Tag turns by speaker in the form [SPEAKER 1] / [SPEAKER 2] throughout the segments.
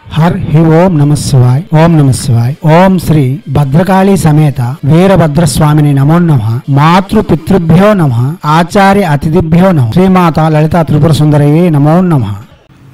[SPEAKER 1] हर ही ओम नमः शिवाय ओम नमः शिवाय ओम श्री भद्रकाली समेत वीरभद्र स्वामिनि नमो नमः मातृ पितृभ्यो नमः आचार्य अतिथिभ्यो नमः श्रीमाता ललिता त्रिपुर सुंदरये नमो नमः।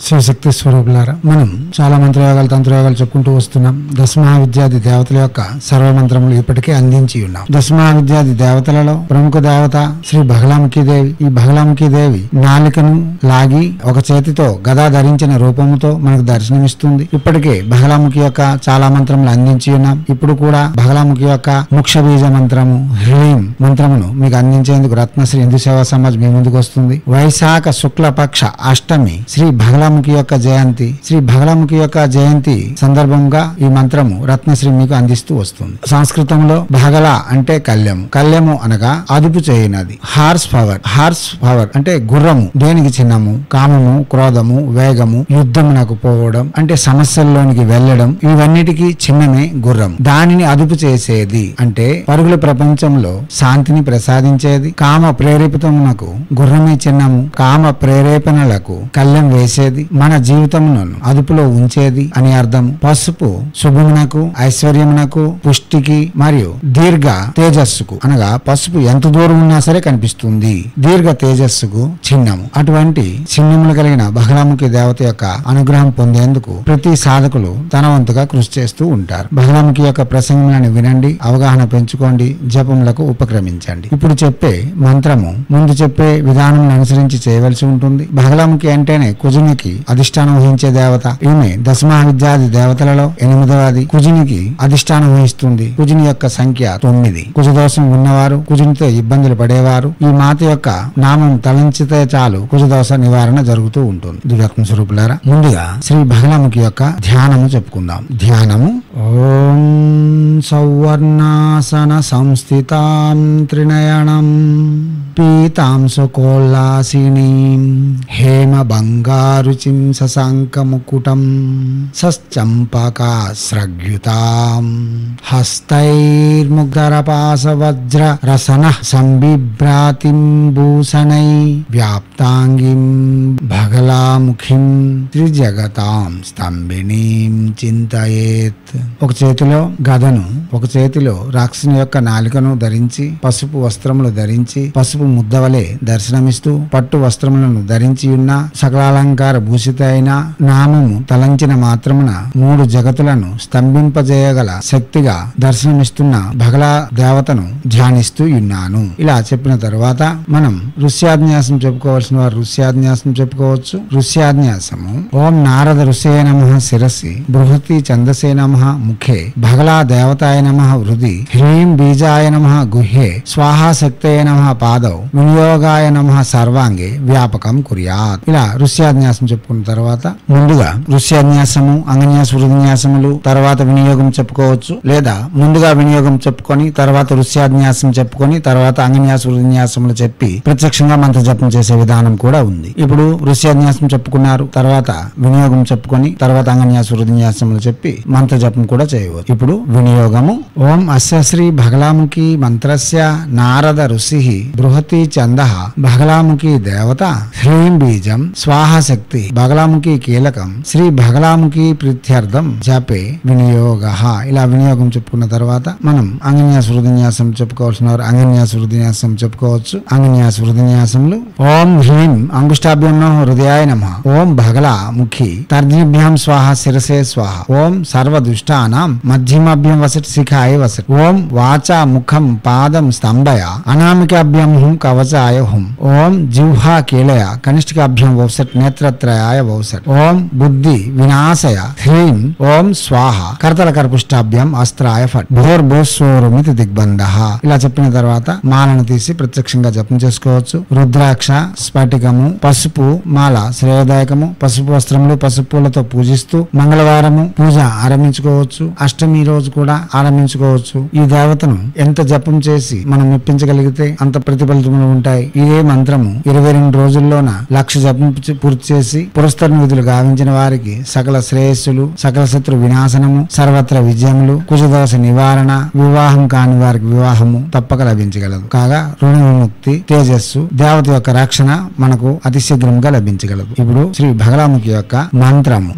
[SPEAKER 1] శివశక్తి స్వరూపులారా, మనం చాలా మంత్రయోగాలు తంత్రయోగాలు చెప్పుకుంటూ వస్తున్నాం. దశమహావిద్యాది దేవతల యొక్క సర్వమంత్రములు ఇప్పటికే అందించి ఉన్నాం. దశమహావిద్యాది దేవతలలో ప్రముఖ దేవత శ్రీ బగలాముఖి దేవి. ఈ బగలాముఖి దేవి నాలికను లాగి ఒక చేతితో గదా ధరించిన రూపముతో మనకు దర్శనమిస్తుంది. ఇప్పటికే బగలాముఖి యొక్క చాలా మంత్రములు అందించి ఉన్నాం. ఇప్పుడు కూడా బగలాముఖి యొక్క ముఖ్య బీజ మంత్రము హ్రీం మంత్రమును మీకు అందించేందుకు రత్నశ్రీ హిందూ సేవా సమాజ్ మీ ముందుకు వస్తుంది. వైశాఖ శుక్లపక్ష అష్టమి శ్రీ బగలాముఖి యొక్క జయంతి. శ్రీ బగలాముఖి యొక్క జయంతి సందర్భంగా ఈ మంత్రము రత్నశ్రీ మీకు అందిస్తూ వస్తుంది. సంస్కృతంలో బగల అంటే కళ్యము. కళ్యము అనగా అదుపు చేయనది. హార్స్ పవర్ అంటే గుర్రము. దేనికి చిన్నము? కామము, క్రోధము, వేగము, యుద్ధమునకు పోవడం అంటే సమస్యల్లోనికి వెళ్ళడం, ఇవన్నిటికీ చిన్నమే గుర్రం. దానిని అదుపు చేసేది అంటే పరుగుల ప్రపంచంలో శాంతిని ప్రసాదించేది. కామ ప్రేరేపితమునకు గుర్రమే చిన్నము. కామ ప్రేరేపణలకు కళ్యం వేసేది, మన జీవితమును అదుపులో ఉంచేది అని అర్థం. పసుపు శుభమునకు, ఐశ్వర్యమునకు, పుష్టికి మరియు దీర్ఘ తేజస్సుకు అనగా పసుపు ఎంత దూరం ఉన్నా సరే కనిపిస్తుంది. దీర్ఘ తేజస్సుకు చిహ్నము. అటువంటి చిహ్నములు కలిగిన బగలాముఖి దేవత యొక్క అనుగ్రహం పొందేందుకు ప్రతి సాధకులు తన వంతుగా కృషి చేస్తూ ఉంటారు. బగలాముఖి యొక్క ప్రసంగములను వినండి, అవగాహన పెంచుకోండి, జపములకు ఉపక్రమించండి. ఇప్పుడు చెప్పే మంత్రము ముందు చెప్పే విధానం అనుసరించి చేయవలసి ఉంటుంది. బగలాముఖి అంటేనే కుజునికి అధిష్టానం వహించే దేవత. ఈమె దశమహావిద్యాది దేవతలలో 8వది. కుజునికి అధిష్టానం వహిస్తుంది. కుజుని యొక్క సంఖ్య 9. కుజదోషం ఉన్నవారు, కుజునితో ఇబ్బందులు పడేవారు ఈ మాత యొక్క నామం తలంచితే చాలు కుజదోష నివారణ జరుగుతూ ఉంటుంది. దుర్రత్న స్వరూపులారా, ముందుగా శ్రీ బగలాముఖి యొక్క ధ్యానము చెప్పుకుందాం. ధ్యానము ఓం సౌవర్ణాసన సంస్థితాం త్రినయనం పీతాం సుకోల్లాసినీం హేమ బంగారుచిం శశాంకముకుటం సశ్చంపకాస్రగ్యుతాం హస్తైర్ముగ్ధరపాసవజ్ర రసనః సంబిభ్రాతిం భూషణై వ్యాప్తాంగిం బగలాముఖిం త్రిజగతాం స్తంభినీం చింతయేత్. ఒక చేతిలో గదను, ఒక చేతిలో రాక్షసుని యొక్క నాలికను ధరించి, పసుపు వస్త్రములు ధరించి, పసుపు ముద్దవలే దర్శనమిస్తూ పట్టు వస్త్రములను ధరించి ఉన్న సకలాలంకార భూషిత అయిన నామము తలంచిన మాత్రమున 3 జగతులను స్తంభింపజేయగల శక్తిగా దర్శనమిస్తున్న బగలా దేవతను ధ్యానిస్తూ ఉన్నాను. ఇలా చెప్పిన తర్వాత మనం ఋష్యాన్యాసం చెప్పుకోవాల్సిన వారు ఋష్యాన్యాసం చెప్పుకోవచ్చు. ఋష్యాన్యాసము ఓం నారద ఋషయే నమః శిరసి బృహతి ఛందసే నమః ముఖే బగలా దేవతాయ నమః హృది హ్రీం బీజాయ నమః గుహ్యే స్వాహా శక్తయే నమః పాదౌ వినియోగాయ నమః సర్వాంగే వ్యాపకం కుర్యాత్. ఇలా ఋష్యాన్యాసం చెప్పుకున్న తర్వాత ముందుగా ఋష్యాన్యాసము, అంగన్యాస వృద్ధిన్యాసములు, తర్వాత వినియోగం చెప్పుకోవచ్చు. లేదా ముందుగా వినియోగం చెప్పుకొని తర్వాత ఋష్యాన్యాసం చెప్పుకొని తర్వాత అంగన్యాస వృద్ధిన్యాసములు చెప్పి ప్రత్యక్షంగా మంత్ర జపం చేసే విధానం కూడా ఉంది. ఇప్పుడు ఋష్యాన్యాసం చెప్పుకున్నారు, తర్వాత వినియోగం చెప్పుకొని తర్వాత అంగన్యాస వృద్ధిన్యాసములు చెప్పి మంత్ర జపం కూడా చేయవచ్చు. ఇప్పుడు వినియోగము ఓం అస్య శ్రీ బగలాముఖి మంత్రస్య నారద ఋషి బృహతి ఛందః బగలాముఖి దేవత హ్రీం బీజం స్వాహా శక్తి బగలాముఖి కీలకం శ్రీ బగలాముఖి ప్రీత్యర్థం జపే వినియోగ. ఇలా వినియోగం చెప్పుకున్న తర్వాత మనం అంగన్యాస వృద్ధిన్యాసం చెప్పుకోవాల్సిన వారు అంగన్యాస వృద్ధిన్యాసం చెప్పుకోవచ్చు. అంగన్యాస వృద్ధిన్యాసములు ఓం హ్రీం అంగుష్టాభ్యం నమః హృదయాయ నమః ఓం బగలాముఖి తర్జనిభ్యాం స్వాహ శిరసే స్వాహ ఓం సర్వదుష్టానాం మధ్యమాభ్యం వసట్ శిఖాయ వసట్ ఓం వాచా ముఖం పాదం స్తంభయ అనామికాభ్యం హుం కవచాయ హుం ఓం జిహ్వా కీలయ కనిష్ఠికాభ్యం వౌసట్ నేత్రత్రయాయ వౌసట్ ఓం బుద్ధి వినాశయ హ్రీం ఓం స్వాహ కర్తల కర్పుష్టాభ్యం అస్త్రాయ ఫట్ భోర్భోస్వరమితి దిగ్బంధః. ఇలా చెప్పిన తర్వాత మాలను తీసి ప్రత్యక్షంగా జపం చేసుకోవచ్చు. రుద్రాక్ష, స్ఫటికము, పసుపు మాల శ్రేయదాయకము. పసుపు వస్త్రములు, పసుపు పూలతో పూజిస్తూ మంగళవారము పూజ ఆరంభించుకోవచ్చు. అష్టమి రోజు కూడా ఆరంభించుకోవచ్చు. ఈ దేవతను ఎంత జపం చేసి మనం మెప్పించగలిగితే అంత ప్రతిఫలితములు ఉంటాయి. ఇదే మంత్రము 22 రోజుల్లోన 1,00,000 జపం పూర్తి చేసి చేసి పురస్కరణ విధులు గావించిన వారికి సకల శ్రేయస్సులు, సకల శత్రు వినాశనము, సర్వత్ర విజయములు, కుజదోష నివారణ, వివాహం కాని వారికి వివాహము తప్పక లభించగలదు. కాగా రుణ విముక్తి, తేజస్సు, దేవత యొక్క రక్షణ మనకు అతి శీఘ్రంగా లభించగలదు. ఇప్పుడు శ్రీ భగలాముఖి యొక్క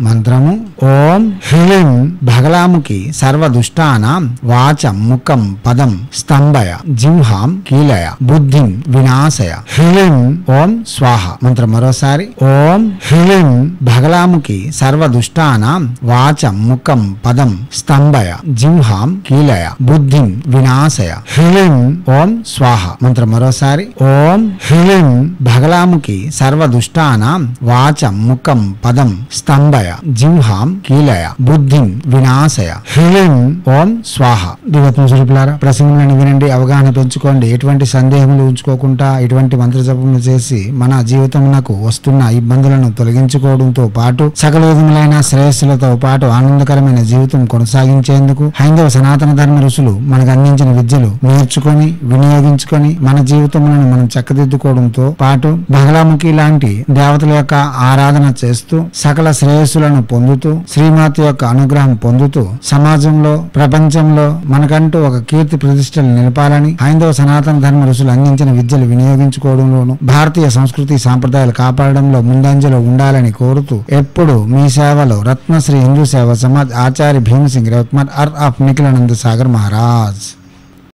[SPEAKER 1] మంత్రము ఓం హ్రీం భగలాముఖి సర్వదుష్టానాం వాచం ముఖం పదం స్తంభయ జింహాం కీలయ బుద్ధిం వినాశయ హ్రీం ఓం స్వాహ. మంత్రం మరోసారి ఓం హ్రీం భగలాముఖి సర్వదుష్టానాం వాచం ముఖం పదం స్తంభయ జింహాం కీలయ బుద్ధిం వినాశయ హ్రీం ఓం స్వాహ. మంత్రం మరోసారి ఓం హ్రీం భగలాముఖి సర్వదుష్టానాం వాచం ముఖం పదం స్తంభయ జింహాం కీలయ బుద్ధిం వినాశయ హ్రీం ఓం స్వాహ. దివత్మ స్వరూపులారా, ప్రసంగాన్ని వినండి, అవగాహన పెంచుకోండి. ఎటువంటి సందేహములు ఉంచుకోకుండా ఇటువంటి మంత్ర జపములు చేసి మన జీవితమునకు వస్తున్న ఇబ్బందులను తొలగించుకోవడంతో పాటు సకల విధములైన శ్రేయస్సులతో పాటు ఆనందకరమైన జీవితం కొనసాగించేందుకు హైందవ సనాతన ధర్మ ఋషులు మనకు అందించిన విద్యలు నేర్చుకొని వినియోగించుకొని మన జీవితములను మనం చక్కదిద్దుకోవడంతో పాటు భగలాముఖి లాంటి దేవతల యొక్క ఆరాధన చేస్తూ సకల శ్రేయస్సులను పొందుతూ శ్రీమాత యొక్క అనుగ్రహం పొందుతూ సమాజంలో, ప్రపంచంలో మనకంటూ ఒక కీర్తి ప్రతిష్టలు నిలపాలని హైందవ సనాతన ధర్మ ఋషులు అందించిన విద్యలు వినియోగించుకోవడంలోను భారతీయ సంస్కృతి సాంప్రదాయాలు కాపాడడంలో ముందంజలో ఉండాలని కోరుతూ ఎప్పుడు మీ సేవలో రత్నశ్రీ హిందూ సేవ సమాజ్ ఆచార్య భీమసింగ్ రవికుమార్ ఆఫ్ నిఖిలానంద సాగర్ మహారాజ్.